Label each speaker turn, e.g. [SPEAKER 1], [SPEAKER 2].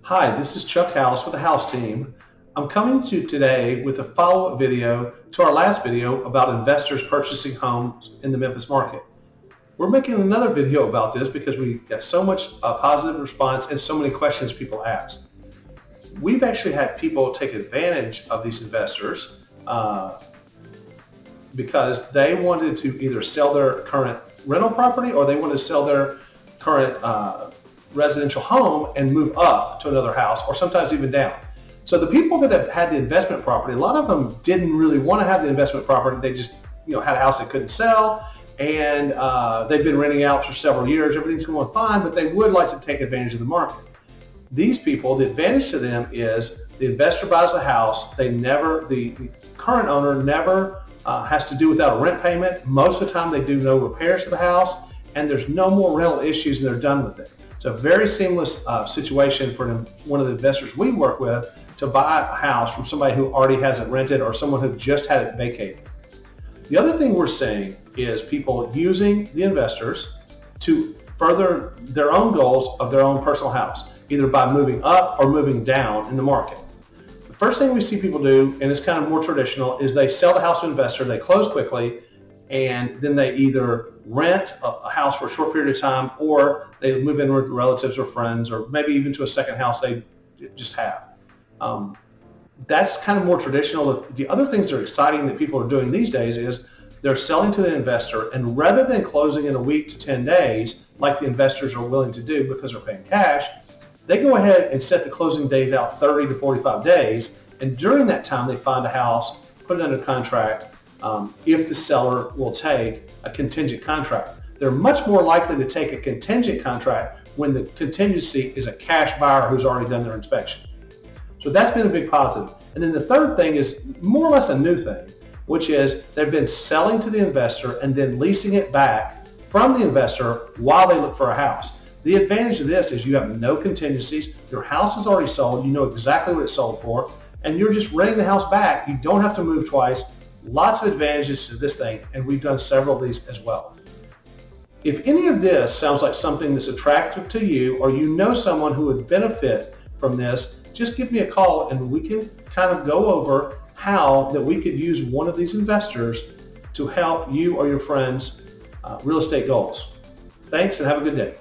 [SPEAKER 1] Hi, this is Chuck House with the House Team. I'm coming to you today with a follow-up video to our last video about investors purchasing homes in the Memphis market. We're making another video about this because we got so much positive response and so many questions people ask. We've actually had people take advantage of these investors because they wanted to either sell their current rental property or they wanted to sell their current residential home and move up to another house, or sometimes even down. So the people that have had the investment property, a lot of them didn't really want to have the investment property. They just had a house they couldn't sell, and they've been renting out for several years. Everything's going fine, but they would like to take advantage of the market. These people, the advantage to them is the investor buys the house. The current owner never has to do without a rent payment. Most of the time they do no repairs to the house, and there's no more rental issues, and they're done with it. It's a very seamless situation for one of the investors we work with to buy a house from somebody who already has it rented or someone who just had it vacated. The other thing we're seeing is people using the investors to further their own goals of their own personal house, either by moving up or moving down in the market. The first thing we see people do, and it's kind of more traditional, is they sell the house to an investor, they close quickly, and then they either rent a house for a short period of time, or they move in with relatives or friends, or maybe even to a second house they just have. That's kind of more traditional. The other things that are exciting that people are doing these days is they're selling to the investor, and rather than closing in a week to 10 days, like the investors are willing to do because they're paying cash, they go ahead and set the closing date out 30 to 45 days, and during that time they find a house, put it under contract, if the seller will take a contingent contract. They're much more likely to take a contingent contract when the contingency is a cash buyer who's already done their inspection. So that's been a big positive. And then the third thing is more or less a new thing, which is they've been selling to the investor and then leasing it back from the investor while they look for a house. The advantage of this is you have no contingencies. Your house is already sold. You know exactly what it's sold for, and you're just renting the house back. You don't have to move twice. Lots of advantages to this thing, and we've done several of these as well. If any of this sounds like something that's attractive to you, or you know someone who would benefit from this, just give me a call and we can kind of go over how that we could use one of these investors to help you or your friends' real estate goals. Thanks, and have a good day.